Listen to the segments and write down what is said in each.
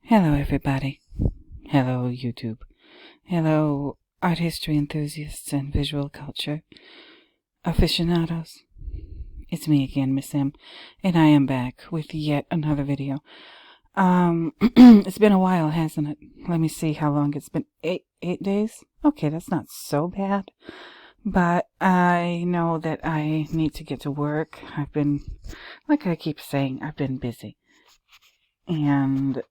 Hello everybody. Hello YouTube. Hello art history enthusiasts and visual culture aficionados. It's me again, Miss M, and I am back with yet another video. It's been a while, hasn't it? Let me see how long it's been. Eight days? Okay, that's not so bad. But I know that I need to get to work. I've been, like I keep saying, I've been busy. And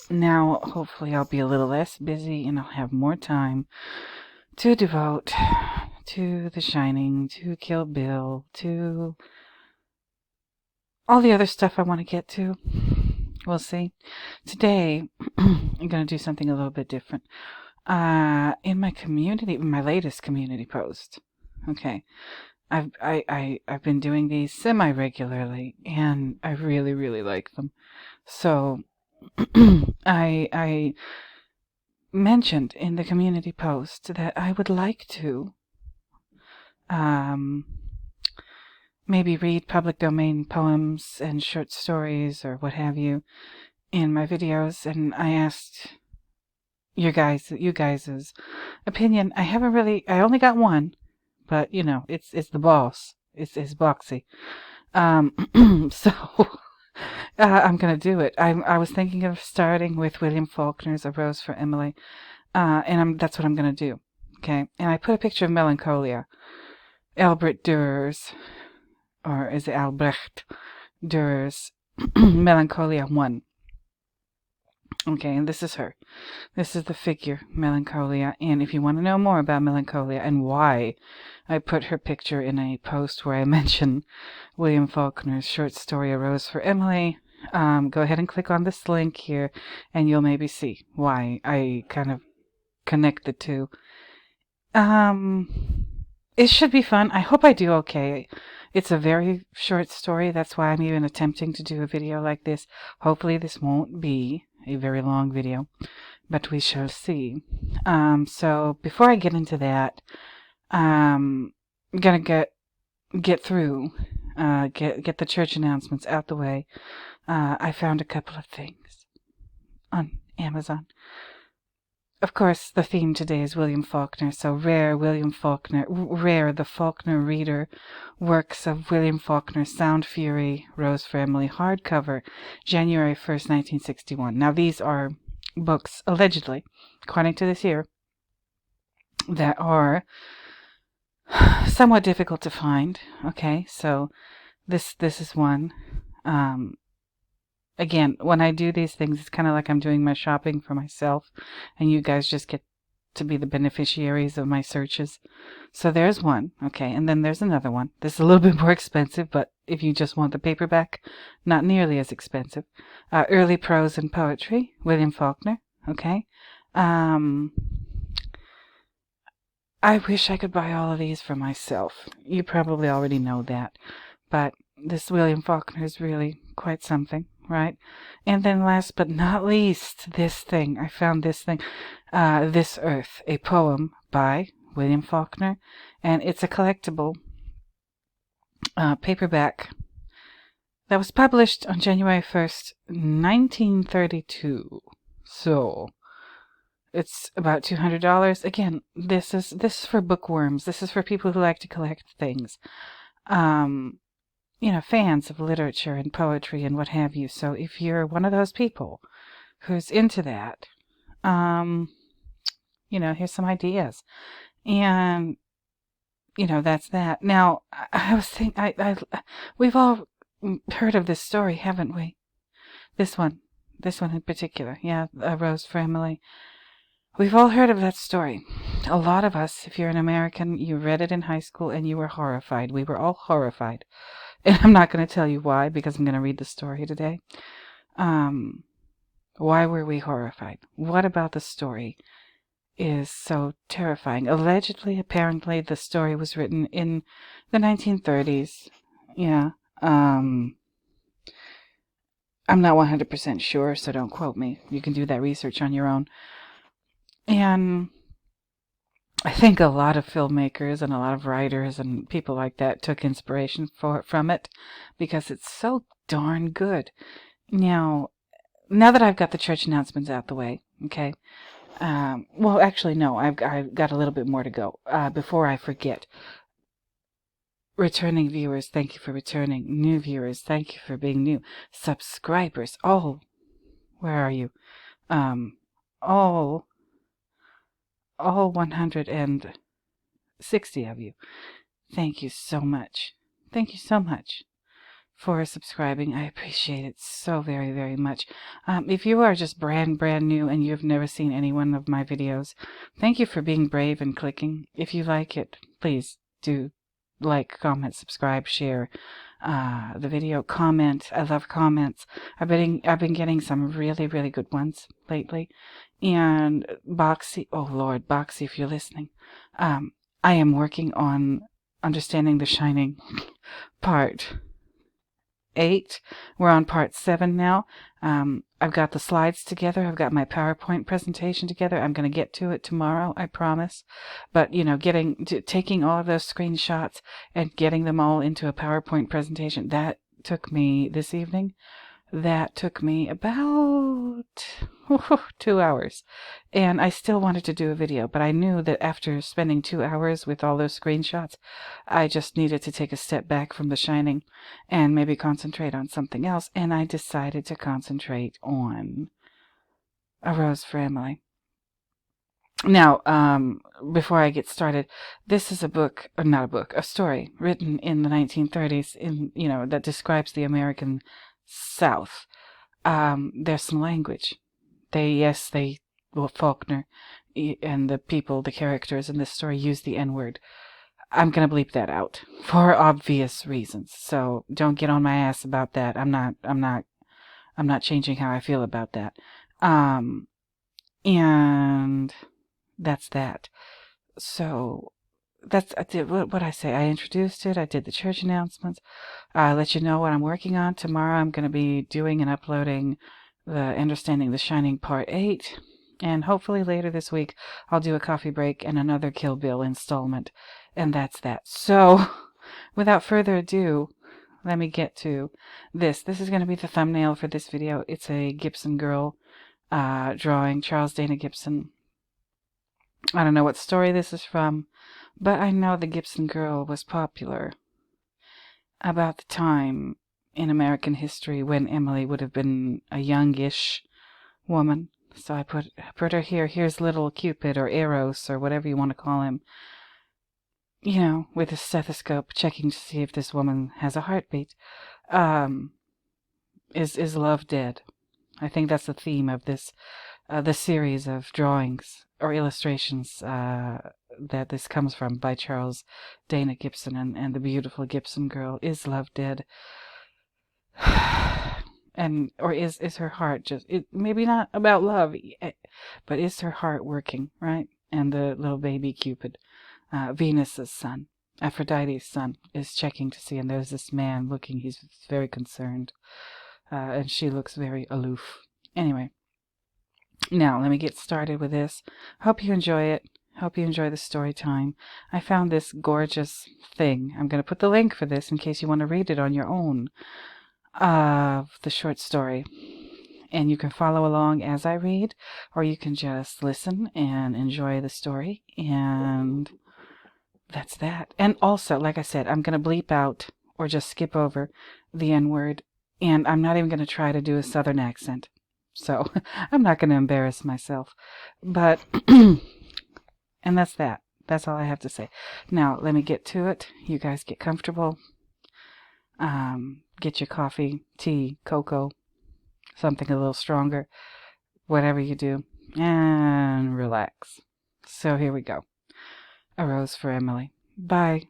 now, hopefully, I'll be a little less busy and I'll have more time to devote to The Shining, to Kill Bill, to all the other stuff I want to get to. We'll see. Today, I'm going to do something a little bit different. In my community, my latest community post, okay, I've been doing these semi-regularly, and I really, really like them. So I mentioned in the community post that I would like to maybe read public domain poems and short stories or what have you in my videos, and I asked you guys' opinion. I only got one, but you know, it's the boss. It's boxy. So I'm gonna do it. I was thinking of starting with William Faulkner's A Rose for Emily, and that's what I'm gonna do. Okay, and I put a picture of Melancholia, Albert Durer's, or is it Albrecht Durer's Melancholia 1. Okay, and this is her. This is the figure, Melancholia. And if you want to know more about Melancholia and why I put her picture in a post where I mention William Faulkner's short story, A Rose for Emily, go ahead and click on this link here, and you'll maybe see why I kind of connect the two. It should be fun. I hope I do okay. It's a very short story. That's why I'm even attempting to do a video like this. Hopefully this won't be a very long video, but we shall see. So before I get into that, I'm gonna get through, get the church announcements out the way. I found a couple of things on Amazon. Of course, the theme today is William Faulkner, so rare the Faulkner Reader works of William Faulkner, Sound Fury, Rose for Emily, hardcover, January 1st, 1961. Now, these are books, allegedly, according to this here, that are somewhat difficult to find. Okay, so this is one. Again, when I do these things, it's kind of like I'm doing my shopping for myself, and you guys just get to be the beneficiaries of my searches. So there's one, okay, and then there's another one. This is a little bit more expensive, but if you just want the paperback, not nearly as expensive. Early Prose and Poetry, William Faulkner, okay. I wish I could buy all of these for myself. You probably already know that, but this William Faulkner is really quite something. Right? And then last but not least, this thing. I found this thing. This Earth, a poem by William Faulkner. And it's a collectible paperback that was published on January 1st, 1932. So it's about $200. Again, this is for bookworms. This is for people who like to collect things. You know, fans of literature and poetry and what have you. So if you're one of those people who's into that, you know, here's some ideas. And, you know, that's that. Now, I was thinking, we've all heard of this story, haven't we? This one in particular. Yeah, A Rose for Emily. We've all heard of that story. A lot of us, if you're an American, you read it in high school and you were horrified. We were all horrified. And I'm not going to tell you why, because I'm going to read the story today. Why were we horrified? What about the story is so terrifying? Allegedly, apparently, the story was written in the 1930s. Yeah. I'm not 100% sure, so don't quote me. You can do that research on your own. And I think a lot of filmmakers and a lot of writers and people like that took inspiration from it because it's so darn good. Now, now that I've got the church announcements out the way, okay. Well, actually, no, I've got a little bit more to go. Before I forget, returning viewers, thank you for returning. New viewers, thank you for being new. Subscribers, oh, where are you? All 160 of you. Thank you so much. Thank you so much for subscribing. I appreciate it so very, very much. If you are just brand new and you've never seen any one of my videos, thank you for being brave and clicking. If you like it, please do like, comment, subscribe, share the video, comment. I love comments. I've been getting some really, really good ones lately. And Boxy, oh Lord, Boxy, if you're listening, I am working on understanding The Shining part 8. We're on part 7 now. I've got the slides together. I've got my PowerPoint presentation together. I'm going to get to it tomorrow, I promise. But, you know, taking all of those screenshots and getting them all into a PowerPoint presentation, that took me this evening. That took me about 2 hours. And I still wanted to do a video, but I knew that after spending 2 hours with all those screenshots, I just needed to take a step back from The Shining and maybe concentrate on something else. And I decided to concentrate on A Rose for Emily. Now, before I get started, this is a book, or not a book, a story written in the 1930s, that describes the American South. There's some language. Faulkner and the characters in this story use the N-word. I'm gonna bleep that out for obvious reasons. So don't get on my ass about that. I'm not changing how I feel about that. And that's that. So I did what I say. I introduced it. I did the church announcements. I let you know what I'm working on. Tomorrow I'm going to be doing and uploading the Understanding the Shining Part 8. And hopefully later this week I'll do a coffee break and another Kill Bill installment. And that's that. So without further ado, let me get to this. This is going to be the thumbnail for this video. It's a Gibson girl drawing, Charles Dana Gibson. I don't know what story this is from, but I know the Gibson girl was popular about the time in American history when Emily would have been a youngish woman. So I put her here. Here's little Cupid or Eros or whatever you want to call him, with a stethoscope checking to see if this woman has a heartbeat. Is love dead? I think that's the theme of this the series of drawings or illustrations that this comes from by Charles Dana Gibson and the beautiful Gibson girl. Is love dead? Or is her heart just, maybe not about love, but is her heart working, right? And the little baby Cupid, Venus's son, Aphrodite's son, is checking to see, and there's this man looking, he's very concerned, and she looks very aloof. Anyway, now let me get started with this. Hope you enjoy it. Hope you enjoy the story time. I found this gorgeous thing. I'm going to put the link for this in case you want to read it on your own, of the short story. And you can follow along as I read, or you can just listen and enjoy the story. And that's that. And also, like I said, I'm going to bleep out or just skip over the N-word. And I'm not even going to try to do a Southern accent. So I'm not going to embarrass myself. But, and that's that. That's all I have to say. Now, let me get to it. You guys get comfortable. Get your coffee, tea, cocoa, something a little stronger, whatever you do, and relax. So here we go. A Rose for Emily by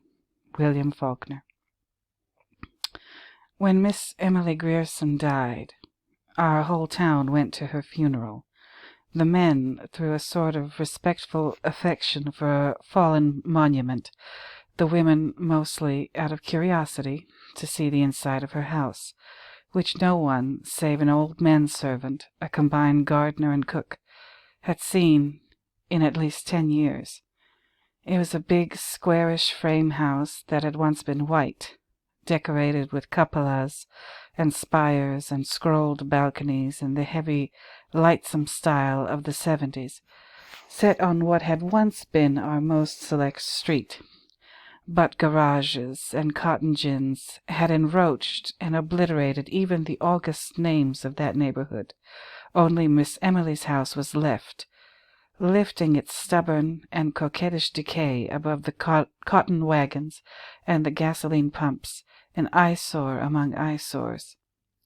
William Faulkner. When Miss Emily Grierson died, our whole town went to her funeral. The men, through a sort of respectful affection for a fallen monument, the women mostly out of curiosity to see the inside of her house, which no one, save an old manservant, a combined gardener and cook, had seen in at least 10 years. It was a big, squarish frame house that had once been white, decorated with cupolas and spires and scrolled balconies in the heavy, lightsome style of the 70s, set on what had once been our most select street. But garages and cotton gins had enroached and obliterated even the august names of that neighborhood. Only Miss Emily's house was left, lifting its stubborn and coquettish decay above the cotton wagons and the gasoline pumps, an eyesore among eyesores.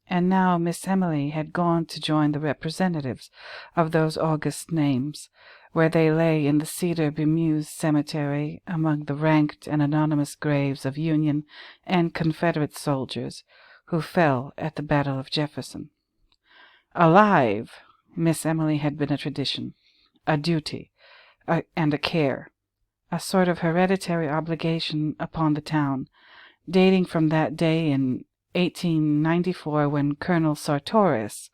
And now Miss Emily had gone to join the representatives of those august names, where they lay in the cedar-bemused cemetery among the ranked and anonymous graves of Union and Confederate soldiers who fell at the Battle of Jefferson. Alive, Miss Emily had been a tradition, a duty, and a care, a sort of hereditary obligation upon the town, dating from that day in 1894 when Colonel Sartoris,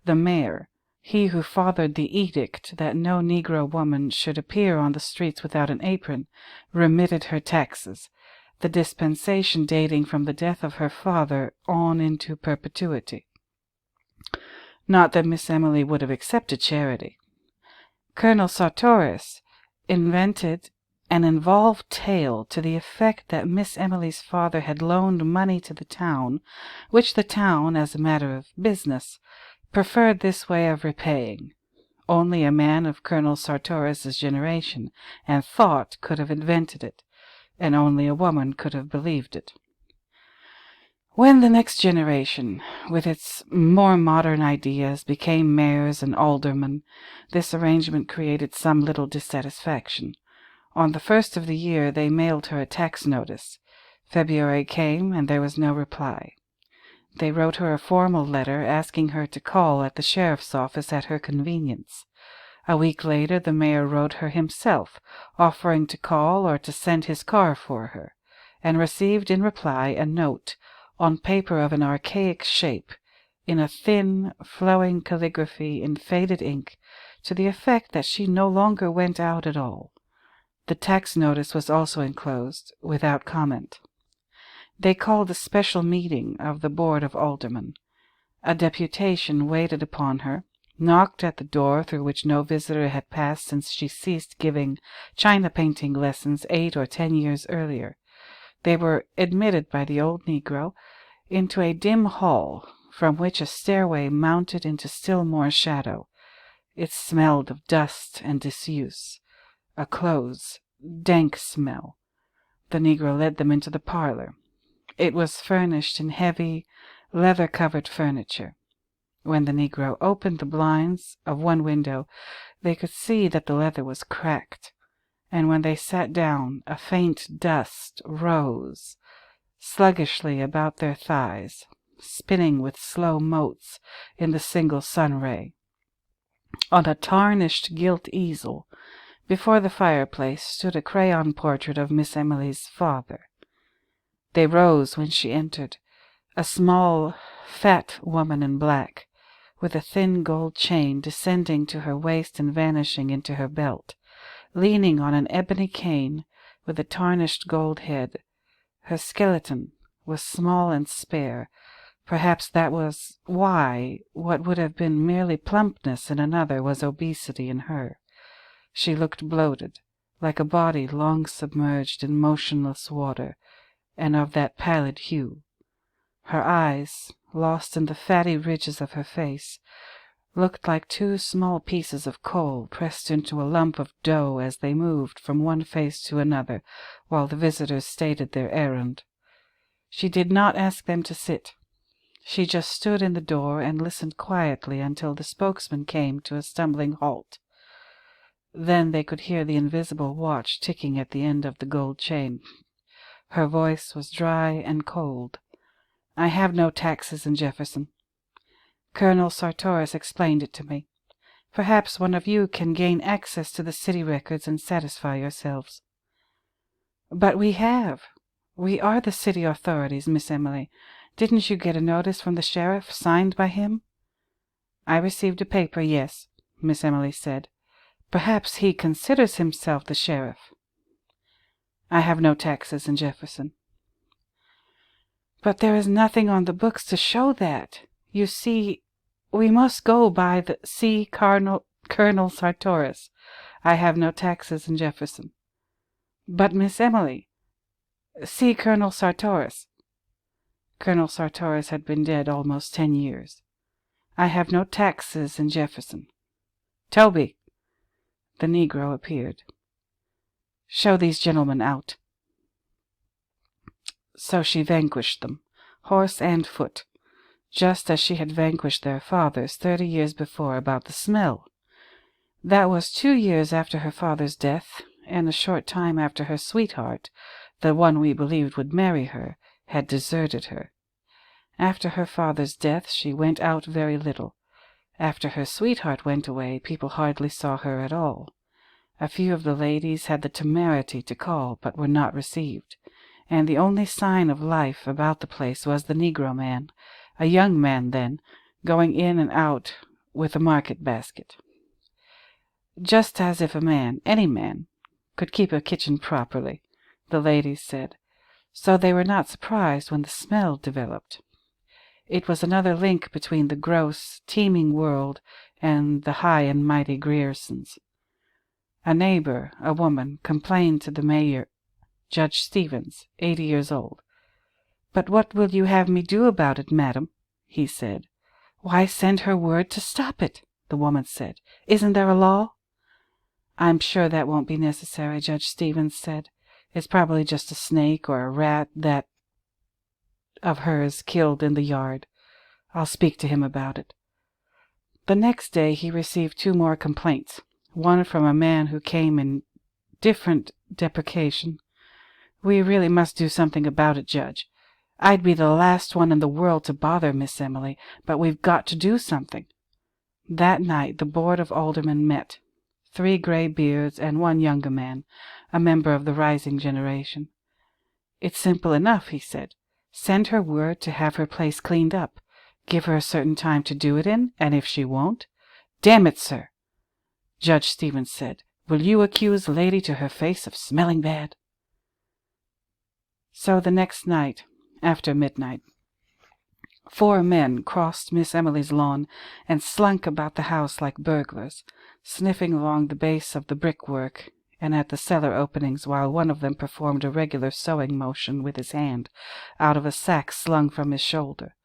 the mayor, he who fathered the edict that no Negro woman should appear on the streets without an apron, remitted her taxes, the dispensation dating from the death of her father on into perpetuity. Not that Miss Emily would have accepted charity. Colonel Sartoris invented an involved tale to the effect that Miss Emily's father had loaned money to the town, which the town, as a matter of business, preferred this way of repaying. Only a man of Colonel Sartoris's generation and thought could have invented it, and only a woman could have believed it. When the next generation, with its more modern ideas, became mayors and aldermen, this arrangement created some little dissatisfaction. On the first of the year they mailed her a tax notice. February came, and there was no reply. They wrote her a formal letter asking her to call at the sheriff's office at her convenience. A week later the mayor wrote her himself, offering to call or to send his car for her, and received in reply a note on paper of an archaic shape, in a thin, flowing calligraphy in faded ink, to the effect that she no longer went out at all. The tax notice was also enclosed, without comment. They called a special meeting of the Board of Aldermen. A deputation waited upon her, knocked at the door through which no visitor had passed since she ceased giving china-painting lessons 8 or 10 years earlier. They were admitted by the old Negro into a dim hall from which a stairway mounted into still more shadow. It smelled of dust and disuse, a close, dank smell. The Negro led them into the parlor. It was furnished in heavy, leather-covered furniture. When the Negro opened the blinds of one window, they could see that the leather was cracked, and when they sat down, a faint dust rose sluggishly about their thighs, spinning with slow motes in the single sun-ray. On a tarnished gilt easel before the fireplace stood a crayon portrait of Miss Emily's father. They rose when she entered, a small, fat woman in black, with a thin gold chain descending to her waist and vanishing into her belt, leaning on an ebony cane with a tarnished gold head. Her skeleton was small and spare. Perhaps that was why what would have been merely plumpness in another was obesity in her. She looked bloated, like a body long submerged in motionless water, and of that pallid hue. Her eyes, lost in the fatty ridges of her face, looked like 2 small pieces of coal pressed into a lump of dough as they moved from one face to another while the visitors stated their errand. She did not ask them to sit. She just stood in the door and listened quietly until the spokesman came to a stumbling halt. Then they could hear the invisible watch ticking at the end of the gold chain. Her voice was dry and cold. "I have no taxes in Jefferson. Colonel Sartoris explained it to me. Perhaps one of you can gain access to the city records and satisfy yourselves." "But we have. We are the city authorities, Miss Emily. Didn't you get a notice from the sheriff, signed by him?" "I received a paper, yes," Miss Emily said. "Perhaps he considers himself the sheriff." "I have no taxes in Jefferson." But there is nothing on the books to show that. You see, we must go by the Colonel Sartoris. I have no taxes in Jefferson. But, Miss Emily, see Colonel Sartoris. Colonel Sartoris had been dead almost 10 years. I have no taxes in Jefferson. Toby! The negro appeared. Show these gentlemen out. So she vanquished them, horse and foot, just as she had vanquished their fathers 30 years before about the smell. That was 2 years after her father's death, and a short time after her sweetheart, the one we believed would marry her, had deserted her. After her father's death she went out very little. After her sweetheart went away, people hardly saw her at all. A few of the ladies had the temerity to call, but were not received, and the only sign of life about the place was the negro man, a young man then, going in and out with a market basket. Just as if a man, any man, could keep a kitchen properly, the ladies said, so they were not surprised when the smell developed. It was another link between the gross, teeming world and the high and mighty Griersons. A neighbor, a woman, complained to the mayor, Judge Stevens, 80 years old. "But what will you have me do about it, madam?" he said. "Why, send her word to stop it," the woman said. "Isn't there a law?" "I'm sure that won't be necessary," Judge Stevens said. "It's probably just a snake or a rat that of hers killed in the yard. I'll speak to him about it." The next day he received 2 more complaints, one from a man who came in different deprecation. "We really must do something about it, Judge. I'd be the last one in the world to bother Miss Emily, but we've got to do something." That night the Board of Aldermen met, 3 gray beards and 1 younger man, a member of the rising generation. "It's simple enough," he said. "Send her word to have her place cleaned up. Give her a certain time to do it in, and if she won't—" "Damn it, sir," Judge Stevens said, "will you accuse the lady to her face of smelling bad?" So the next night, after midnight, 4 men crossed Miss Emily's lawn and slunk about the house like burglars, sniffing along the base of the brickwork and at the cellar openings, while one of them performed a regular sewing motion with his hand out of a sack slung from his shoulder.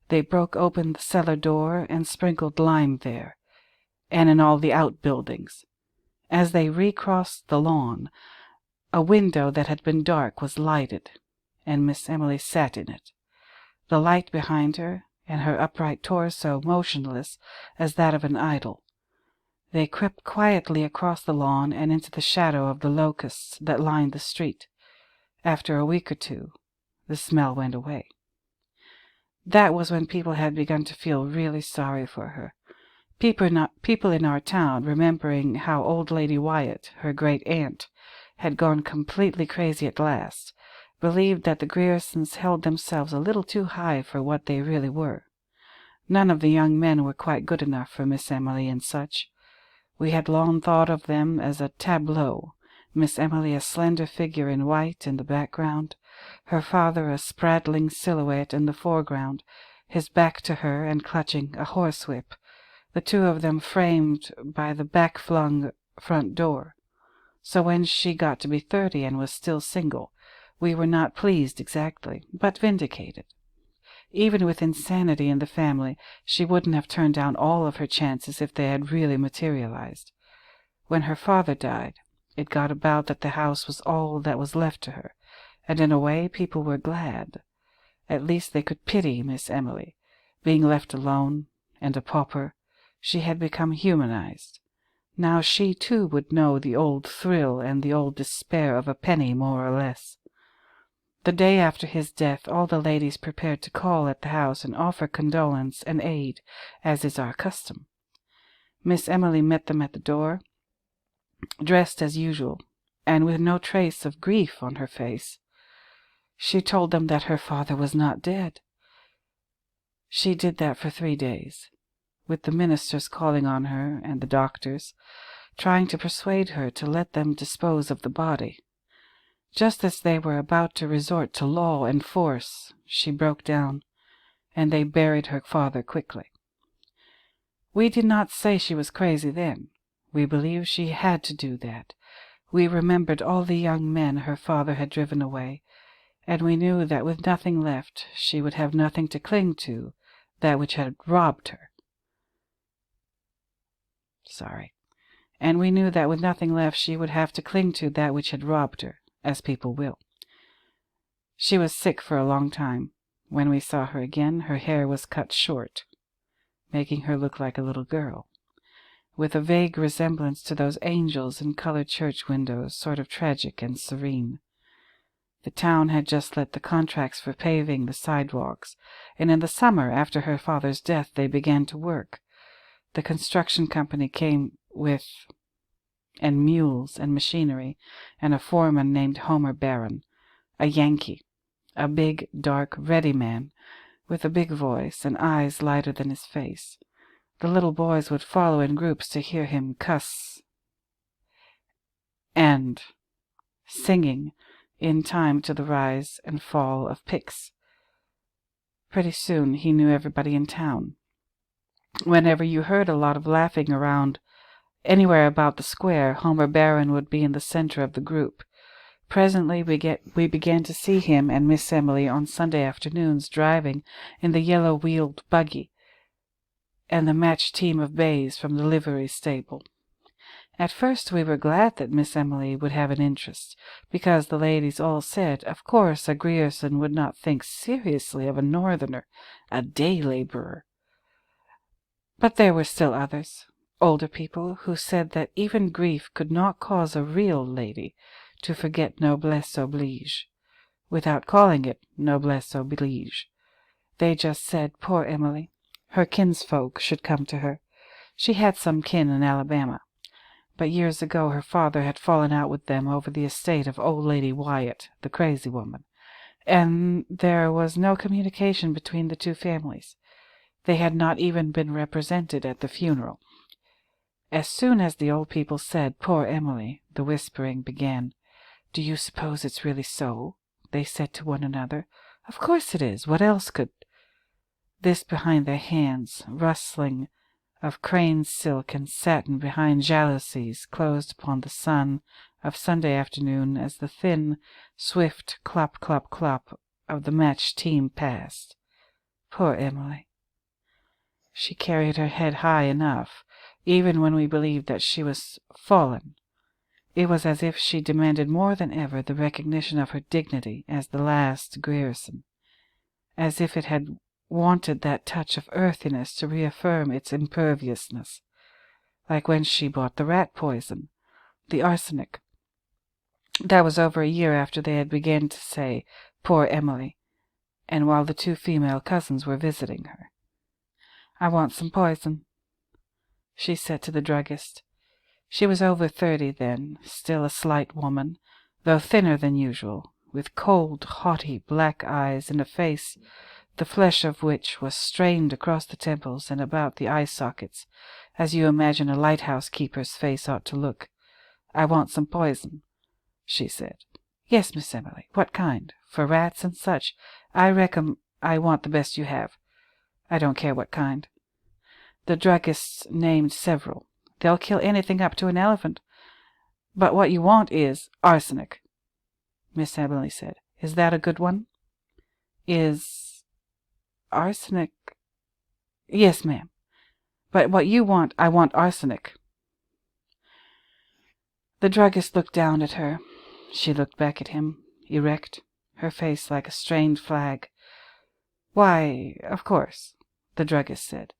They broke open the cellar door and sprinkled lime there, and in all the outbuildings. As they recrossed the lawn, a window that had been dark was lighted, and Miss Emily sat in it, the light behind her, and her upright torso motionless as that of an idol. They crept quietly across the lawn and into the shadow of the locusts that lined the street. After a week or 2, the smell went away. That was when people had begun to feel really sorry for her. People in our town, remembering how old Lady Wyatt, her great-aunt, had gone completely crazy at last, believed that the Griersons held themselves a little too high for what they really were. None of the young men were quite good enough for Miss Emily and such. We had long thought of them as a tableau, Miss Emily a slender figure in white in the background, her father a spraddling silhouette in the foreground, his back to her and clutching a horsewhip, the 2 of them framed by the back-flung front door. So when she got to be 30 and was still single, we were not pleased exactly, but vindicated. Even with insanity in the family, she wouldn't have turned down all of her chances if they had really materialized. When her father died, it got about that the house was all that was left to her, and in a way people were glad. At least they could pity Miss Emily. Being left alone, and a pauper, she had become humanized. Now she, too, would know the old thrill and the old despair of a penny more or less. The day after his death all the ladies prepared to call at the house and offer condolence and aid, as is our custom. Miss Emily met them at the door, dressed as usual, and with no trace of grief on her face. She told them that her father was not dead. She did that for 3 days, with the ministers calling on her and the doctors, trying to persuade her to let them dispose of the body. Just as they were about to resort to law and force, she broke down, and they buried her father quickly. We did not say she was crazy then. We believed she had to do that. We remembered all the young men her father had driven away, and we knew that with nothing left she would have nothing to cling to, that which had robbed her. And we knew that with nothing left she would have to cling to that which had robbed her, as people will. She was sick for a long time. When we saw her again, her hair was cut short, making her look like a little girl, with a vague resemblance to those angels in colored church windows, sort of tragic and serene. The town had just let the contracts for paving the sidewalks, and in the summer after her father's death they began to work. The construction company came with mules and machinery, and a foreman named Homer Barron, a Yankee, a big, dark, ready man, with a big voice and eyes lighter than his face. The little boys would follow in groups to hear him cuss and singing in time to the rise and fall of picks. Pretty soon he knew everybody in town. Whenever you heard a lot of laughing around anywhere about the square, Homer Barron would be in the center of the group. Presently we began to see him and Miss Emily on Sunday afternoons driving in the yellow-wheeled buggy and the matched team of bays from the livery stable. At first we were glad that Miss Emily would have an interest, because the ladies all said, of course, a Grierson would not think seriously of a northerner, a day laborer. But there were still others, older people, who said that even grief could not cause a real lady to forget noblesse oblige, without calling it noblesse oblige. They just said, poor Emily, her kinsfolk should come to her. She had some kin in Alabama, but years ago her father had fallen out with them over the estate of old Lady Wyatt, the crazy woman, and there was no communication between the two families. They had not even been represented at the funeral. As soon as the old people said, poor Emily, the whispering began. Do you suppose it's really so? They said to one another. Of course it is. What else could... This behind their hands, rustling of crane's silk and satin behind jalousies closed upon the sun of Sunday afternoon as the thin, swift clop, clop, clop of the matched team passed. Poor Emily. She carried her head high enough, even when we believed that she was fallen. It was as if she demanded more than ever the recognition of her dignity as the last Grierson, as if it had wanted that touch of earthiness to reaffirm its imperviousness, like when she bought the rat poison, the arsenic. That was over a year after they had begun to say, poor Emily, and while the two female cousins were visiting her. I want some poison, she said to the druggist. She was over 30 then, still a slight woman, though thinner than usual, with cold, haughty black eyes and a face the flesh of which was strained across the temples and about the eye sockets, as you imagine a lighthouse keeper's face ought to look. I want some poison, she said. Yes, Miss Emily. What kind? For rats and such. I reckon I want the best you have. I don't care what kind. The druggists named several. They'll kill anything up to an elephant. But what you want is arsenic, Miss Emily said. Is that a good one? Is arsenic? Yes, ma'am. But what you want, I want arsenic. The druggist looked down at her. She looked back at him, erect, her face like a strained flag. Why, of course, the druggist said,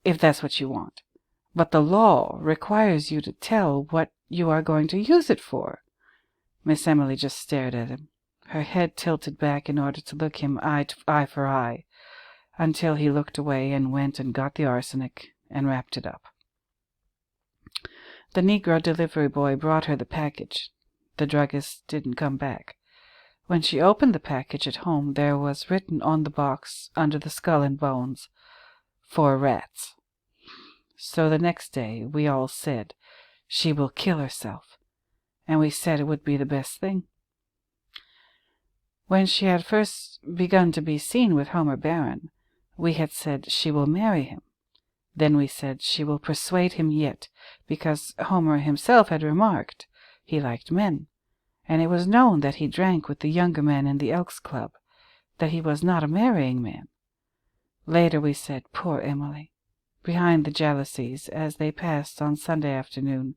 if that's what you want. But the law requires you to tell what you are going to use it for. Miss Emily just stared at him, her head tilted back in order to look him eye for eye, until he looked away and went and got the arsenic and wrapped it up. The Negro delivery boy brought her the package. The druggist didn't come back. When she opened the package at home, there was written on the box, under the skull and bones, for rats. So the next day we all said, she will kill herself, and we said it would be the best thing. When she had first begun to be seen with Homer Barron, we had said she will marry him. Then we said she will persuade him yet, because Homer himself had remarked he liked men, and it was known that he drank with the younger men in the Elks Club, that he was not a marrying man. Later we said, poor Emily, behind the jealousies, as they passed on Sunday afternoon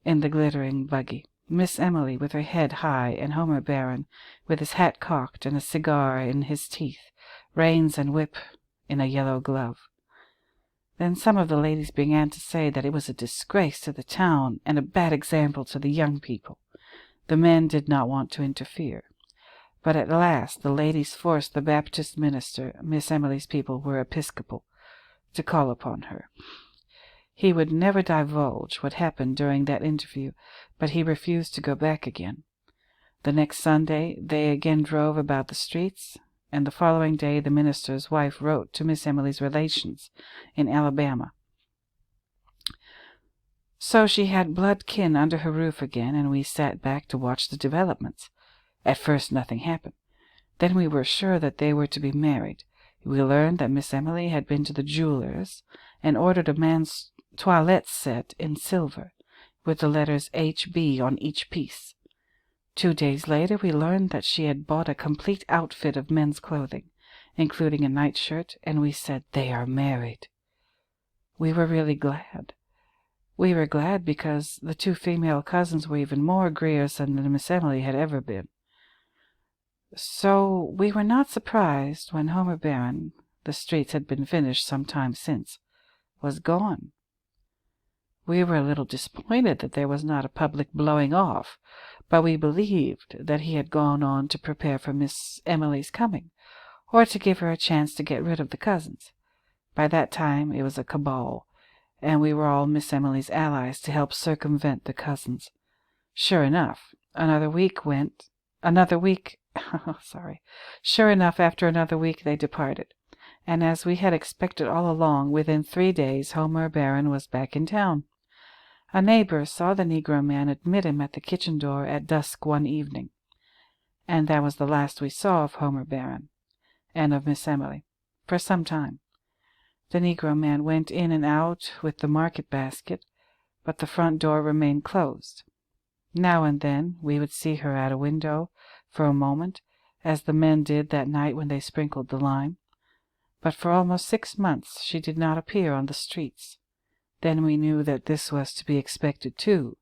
in the glittering buggy, Miss Emily with her head high, and Homer Barron with his hat cocked and a cigar in his teeth, reins and whip in a yellow glove. Then some of the ladies began to say that it was a disgrace to the town and a bad example to the young people. The men did not want to interfere. But at last the ladies forced the Baptist minister, Miss Emily's people were Episcopal, to call upon her. He would never divulge what happened during that interview, but he refused to go back again. The next Sunday they again drove about the streets, and the following day the minister's wife wrote to Miss Emily's relations in Alabama. So she had blood kin under her roof again, and we sat back to watch the developments. At first nothing happened. Then we were sure that they were to be married. We learned that Miss Emily had been to the jeweler's and ordered a man's toilette set in silver, with the letters H.B. on each piece. 2 days later we learned that she had bought a complete outfit of men's clothing, including a nightshirt, and we said, "They are married." We were really glad. We were glad because the 2 female cousins were even more griersome than Miss Emily had ever been. So we were not surprised when Homer Barron, the streets had been finished some time since, was gone. We were a little disappointed that there was not a public blowing off, but we believed that he had gone on to prepare for Miss Emily's coming, or to give her a chance to get rid of the cousins. By that time it was a cabal, and we were all Miss Emily's allies to help circumvent the cousins. Sure enough, Sure enough, after another week they departed, and as we had expected all along, within 3 days Homer Barron was back in town. A neighbor saw the Negro man admit him at the kitchen door at dusk one evening, and that was the last we saw of Homer Barron and of Miss Emily for some time. The Negro man went in and out with the market basket, but the front door remained closed. Now and then we would see her at a window for a moment, as the men did that night when they sprinkled the lime, but for almost 6 months she did not appear on the streets. Then we knew that this was to be expected too,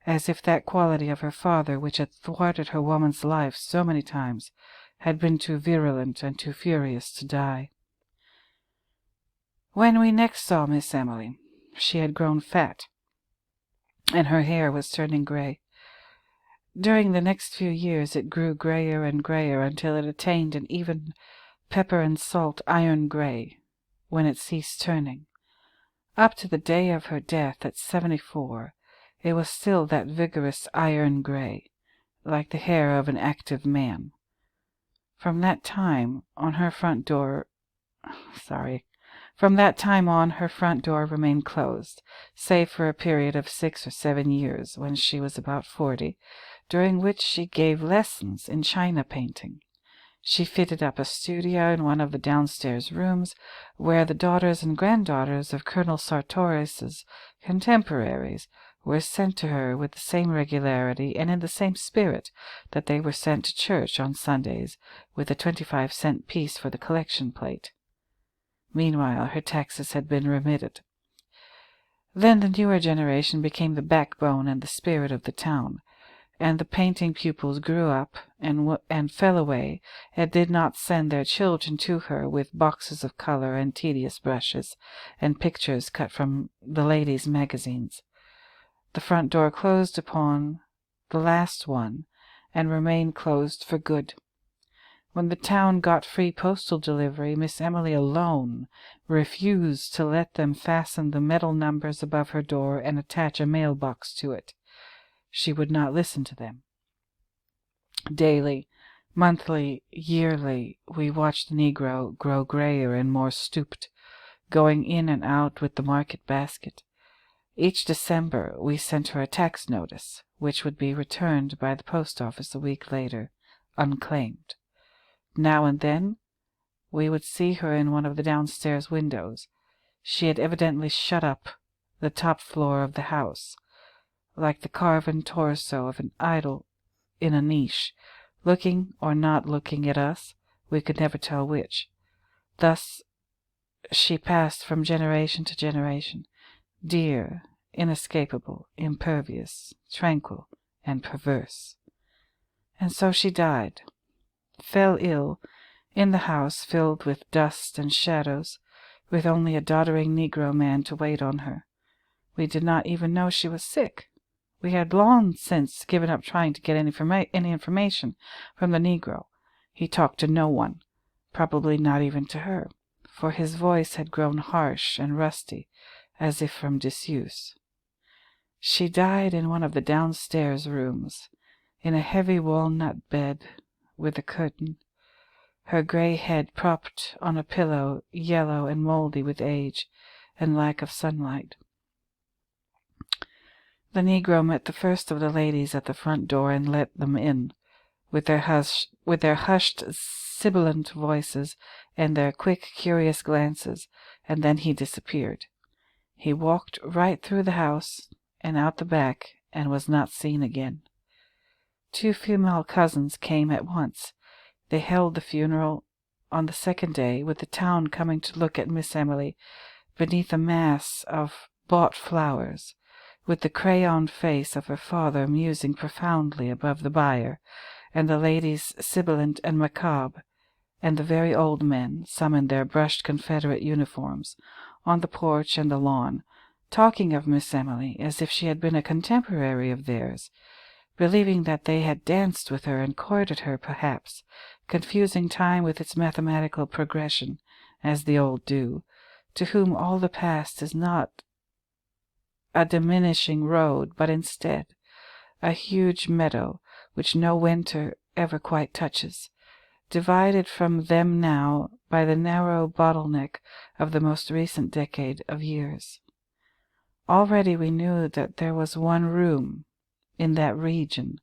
as if that quality of her father which had thwarted her woman's life so many times had been too virulent and too furious to die. When we next saw Miss Emily, she had grown fat, and her hair was turning gray. During the next few years it grew grayer and grayer until it attained an even pepper and salt iron gray, when it ceased turning. Up to the day of her death at 74, it was still that vigorous iron gray, like the hair of an active man. From that time on, her front door remained closed, save for a period of 6 or 7 years, when she was about 40, during which she gave lessons in china painting. She fitted up a studio in one of the downstairs rooms, where the daughters and granddaughters of Colonel Sartoris's contemporaries were sent to her with the same regularity and in the same spirit that they were sent to church on Sundays with a 25-cent piece for the collection plate. Meanwhile her taxes had been remitted. Then the newer generation became the backbone and the spirit of the town, and the painting pupils grew up and fell away, and did not send their children to her with boxes of color and tedious brushes, and pictures cut from the ladies' magazines. The front door closed upon the last one, and remained closed for good. When the town got free postal delivery, Miss Emily alone refused to let them fasten the metal numbers above her door and attach a mailbox to it. She would not listen to them. Daily, monthly, yearly, we watched the Negro grow grayer and more stooped, going in and out with the market basket. Each December we sent her a tax notice, which would be returned by the post office a week later, unclaimed. Now and then we would see her in one of the downstairs windows. She had evidently shut up the top floor of the house, like the carven torso of an idol in a niche, looking or not looking at us, we could never tell which. Thus she passed from generation to generation, dear, inescapable, impervious, tranquil, and perverse. And so she died, fell ill, in the house filled with dust and shadows, with only a doddering Negro man to wait on her. We did not even know she was sick. We had long since given up trying to get any information from the Negro. He talked to no one, probably not even to her, for his voice had grown harsh and rusty, as if from disuse. She died in one of the downstairs rooms, in a heavy walnut bed with a curtain, her grey head propped on a pillow yellow and mouldy with age and lack of sunlight. The Negro met the first of the ladies at the front door and let them in, with their hushed, sibilant voices and their quick, curious glances, and then he disappeared. He walked right through the house and out the back and was not seen again. 2 female cousins came at once. They held the funeral on the second day, with the town coming to look at Miss Emily beneath a mass of bought flowers, with the crayoned face of her father musing profoundly above the bier, and the ladies sibilant and macabre, and the very old men, some in their brushed Confederate uniforms, on the porch and the lawn, talking of Miss Emily as if she had been a contemporary of theirs, believing that they had danced with her and courted her, perhaps, confusing time with its mathematical progression, as the old do, to whom all the past is not a diminishing road, but instead a huge meadow which no winter ever quite touches, divided from them now by the narrow bottleneck of the most recent decade of years. Already we knew that there was one room in that region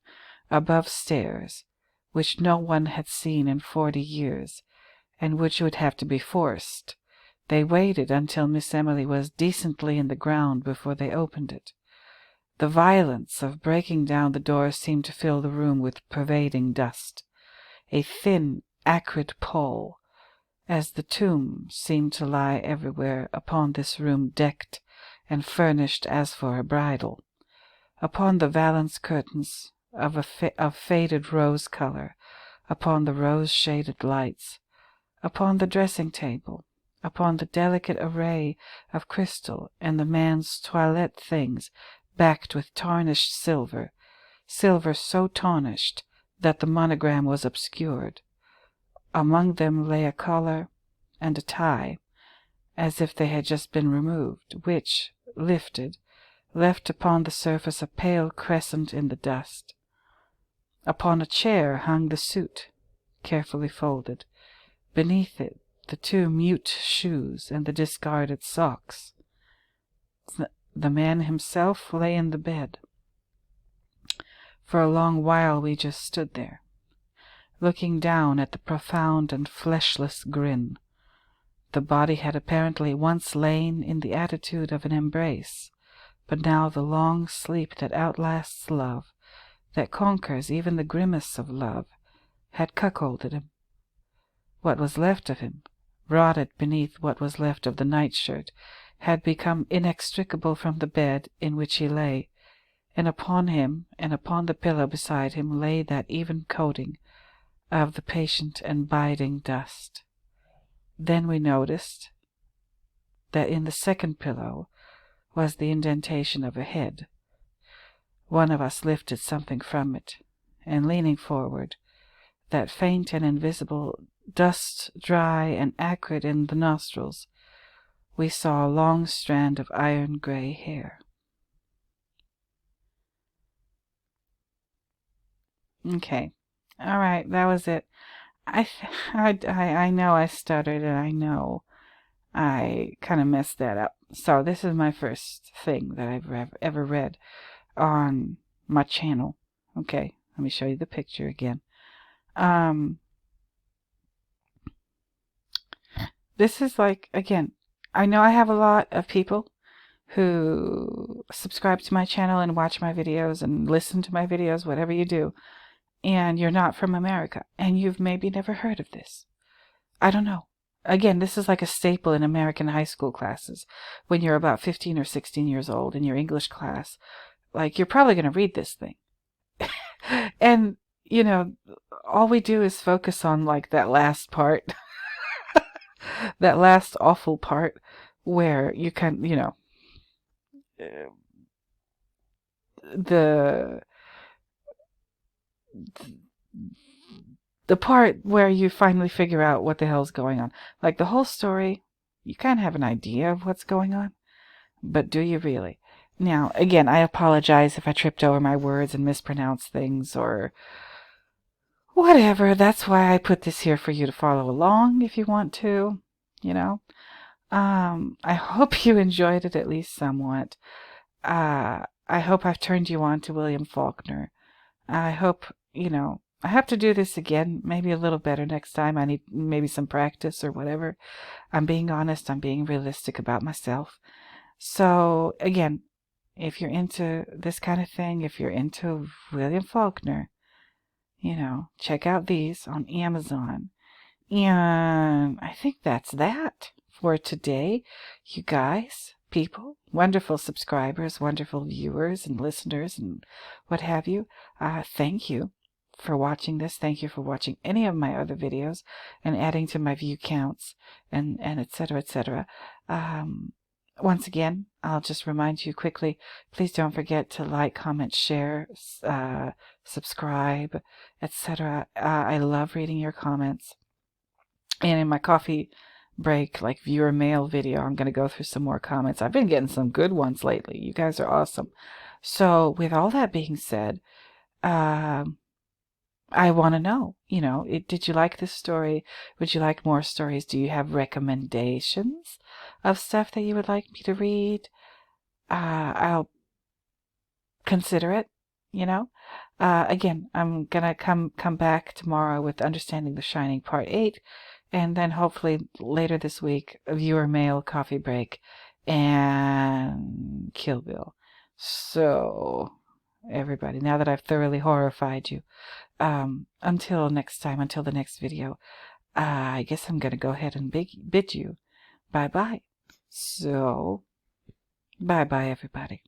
above stairs which no one had seen in 40 years, and which would have to be forced. They waited until Miss Emily was decently in the ground before they opened it. The violence of breaking down the door seemed to fill the room with pervading dust, a thin, acrid pall, as the tomb seemed to lie everywhere upon this room decked and furnished as for a bridal, upon the valance curtains of faded rose color, upon the rose-shaded lights, upon the dressing-table, upon the delicate array of crystal and the man's toilette things backed with tarnished silver, silver so tarnished that the monogram was obscured. Among them lay a collar and a tie, as if they had just been removed, which, lifted, left upon the surface a pale crescent in the dust. Upon a chair hung the suit, carefully folded. Beneath it, the 2 mute shoes and the discarded socks. The man himself lay in the bed. For a long while we just stood there, looking down at the profound and fleshless grin. The body had apparently once lain in the attitude of an embrace, but now the long sleep that outlasts love, that conquers even the grimace of love, had cuckolded him. What was left of him, rotted beneath what was left of the nightshirt, had become inextricable from the bed in which he lay, and upon him and upon the pillow beside him lay that even coating of the patient and biding dust. Then we noticed that in the second pillow was the indentation of a head. One of us lifted something from it, and leaning forward, that faint and invisible dust dry and acrid in the nostrils, we saw a long strand of iron-gray hair. Okay. All right, that was it. I know I stuttered, and I know I kind of messed that up. So this is my first thing that I've ever read on my channel. Okay, let me show you the picture again. This is like, again, I know I have a lot of people who subscribe to my channel and watch my videos and listen to my videos, whatever you do, and you're not from America, and you've maybe never heard of this. I don't know. Again, this is like a staple in American high school classes. When you're about 15 or 16 years old in your English class, like, you're probably going to read this thing. And, you know, all we do is focus on, like, that last part, that last awful part where you can, you know, the the part where you finally figure out what the hell's going on. Like, the whole story, you kind of have an idea of what's going on, but do you really? Now, again, I apologize if I tripped over my words and mispronounced things or whatever. That's why I put this here for you to follow along if you want to, you know. I hope you enjoyed it at least somewhat. I hope I've turned you on to William Faulkner. I hope, you know, I have to do this again, maybe a little better next time. I need maybe some practice or whatever. I'm being honest. I'm being realistic about myself. So, again, if you're into this kind of thing, if you're into William Faulkner, you know, check out these on Amazon. And I think that's that for today, you guys, people, wonderful subscribers, wonderful viewers and listeners and what have you. Thank you for watching this. Thank you for watching any of my other videos and adding to my view counts and etc. etc. Once again, I'll just remind you quickly, please don't forget to like, comment, share, subscribe, etc. I love reading your comments. And in my coffee break, like, viewer mail video, I'm going to go through some more comments. I've been getting some good ones lately. You guys are awesome. So with all that being said, I want to know, you know, did you like this story? Would you like more stories? Do you have recommendations of stuff that you would like me to read? I'll consider it, you know. Again, I'm gonna come back tomorrow with Understanding the Shining Part 8, and then hopefully later this week, a viewer mail, coffee break, and Kill Bill. So, everybody, now that I've thoroughly horrified you, until next time, until the next video, I guess I'm gonna go ahead and bid you bye-bye. So, bye-bye, everybody.